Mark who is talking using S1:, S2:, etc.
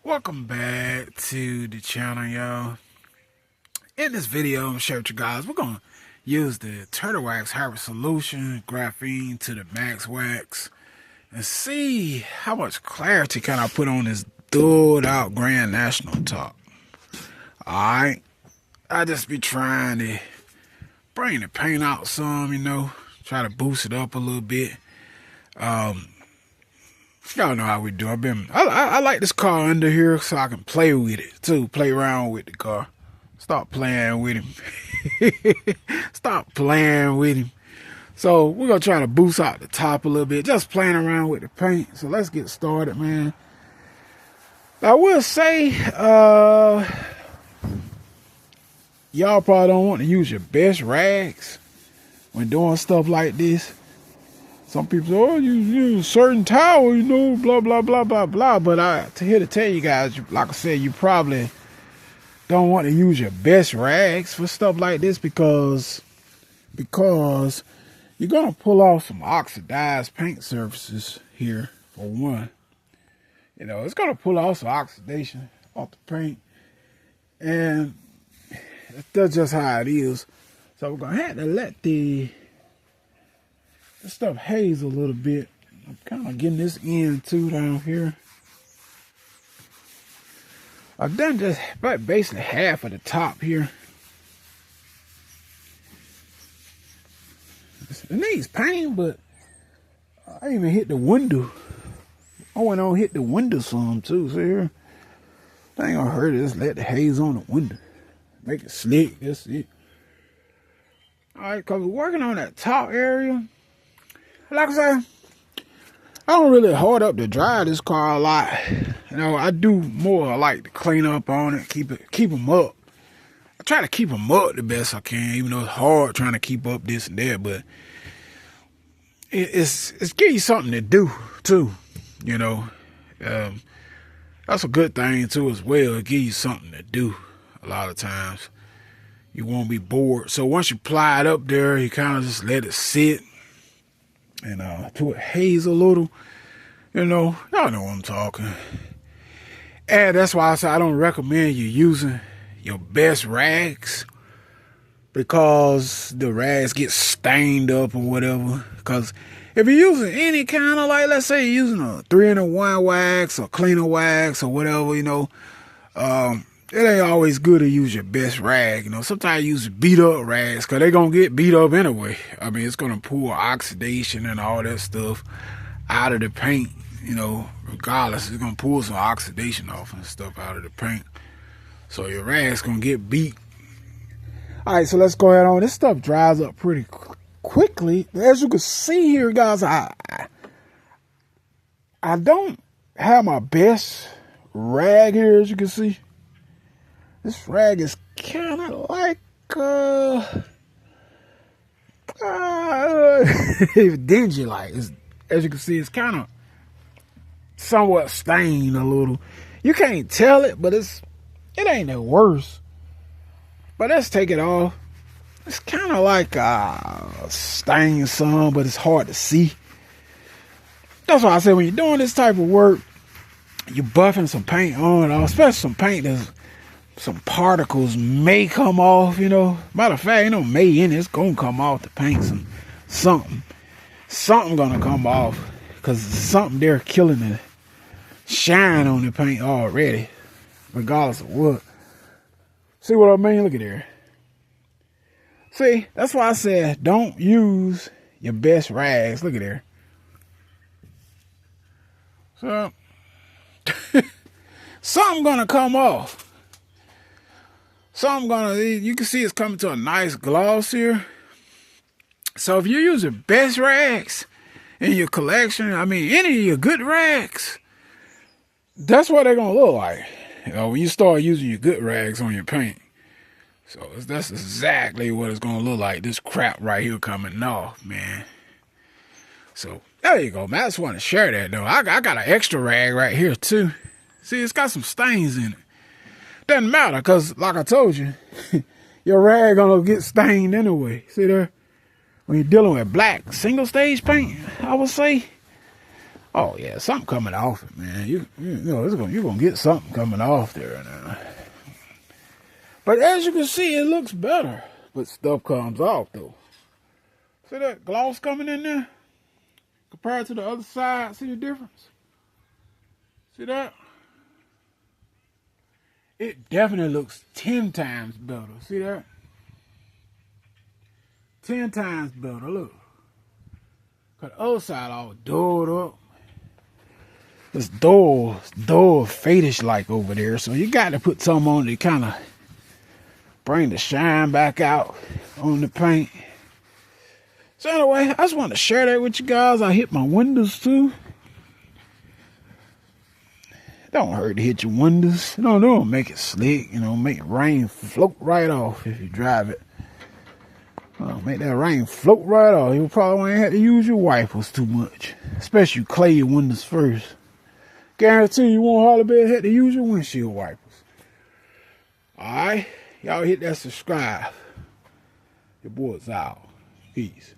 S1: Welcome back to the channel, y'all. In this video, I'm going to share with you guys, we're going to use the Turtle Wax Hybrid Solution, graphene to the max wax, and see how much clarity can I put on this dulled out Grand National top. Alright, I just be trying to bring the paint out some, try to boost it up a little bit. Y'all know how we do. I like this car under here so I can play with it too. Play around with the car. Stop playing with him. Stop playing with him. So we're gonna try to boost out the top a little bit. Just playing around with the paint. So let's get started, man. I will say, y'all probably don't want to use your best rags when doing stuff like this. Some people say, oh, you use a certain towel, blah, blah, blah, blah, blah. But here to tell you guys, like I said, you probably don't want to use your best rags for stuff like this because you're going to pull off some oxidized paint surfaces here, for one. It's going to pull off some oxidation off the paint. And that's just how it is. So we're going to have to let this stuff haze a little bit. I'm kind of getting this end too down here. I've done just about basically half of the top here. It needs paint, but I even hit the window. I went on hit the window some too. See here? That ain't gonna hurt it. Just let the haze on the window. Make it slick. That's it. Alright, because we're working on that top area. Like I said, I don't really hold up to dry this car a lot. I do more like to clean up on it, keep them up. I try to keep them up the best I can, even though it's hard trying to keep up this and that. But it's give you something to do too. That's a good thing too as well. It gives you something to do. A lot of times you won't be bored. So once you apply it up there, you kind of just let it sit. And to it haze a little, y'all know what I'm talking. And that's why I say I don't recommend you using your best rags, because the rags get stained up or whatever. Because if you're using any kind of, like, let's say you're using a 3-in-1 wax or cleaner wax or whatever, it ain't always good to use your best rag. Sometimes you use beat up rags because they're going to get beat up anyway. I mean, it's going to pull oxidation and all that stuff out of the paint, regardless. It's going to pull some oxidation off and stuff out of the paint. So your rag's going to get beat. All right, so let's go ahead on. This stuff dries up pretty quickly. As you can see here, guys, I don't have my best rag here, as you can see. This rag is kind of like, dingy like. As you can see, it's kind of somewhat stained a little. You can't tell it, but it ain't the worst. But let's take it off. It's kind of like stained some, but it's hard to see. That's why I said when you're doing this type of work, you're buffing some paint on, especially some paint that's some particles may come off, Matter of fact, may in it, it's gonna come off the paint. Something gonna come off, because something there killing the shine on the paint already, regardless of what. See what I mean? Look at there. See, that's why I said don't use your best rags. Look at there. So something gonna come off. You can see it's coming to a nice gloss here. So if you use your best rags in your collection, any of your good rags, that's what they're going to look like. When you start using your good rags on your paint. So that's exactly what it's going to look like. This crap right here coming off, man. So there you go, man. I just want to share that, though. I got an extra rag right here, too. See, it's got some stains in it. Doesn't matter, because like I told you, your rag gonna get stained anyway. See there? When you're dealing with black single stage paint, I would say Oh yeah, something coming off it, man. You know, you're gonna get something coming off there now. But as you can see, it looks better. But stuff comes off though. See that gloss coming in there? Compared to the other side, see the difference? See that? It definitely looks 10 times better. See that? 10 times better, look. Cause the other side all dulled up. It's dull fadish like over there. So you got to put something on to kind of bring the shine back out on the paint. So anyway, I just want to share that with you guys. I hit my windows too. Don't hurt to hit your windows. Don't make it slick. You know, make rain float right off if you drive it. Make that rain float right off. You probably won't have to use your wipers too much. Especially you clay your windows first. Guarantee you won't hardly be able to use your windshield wipers. Alright? Y'all hit that subscribe. Your boy's out. Peace.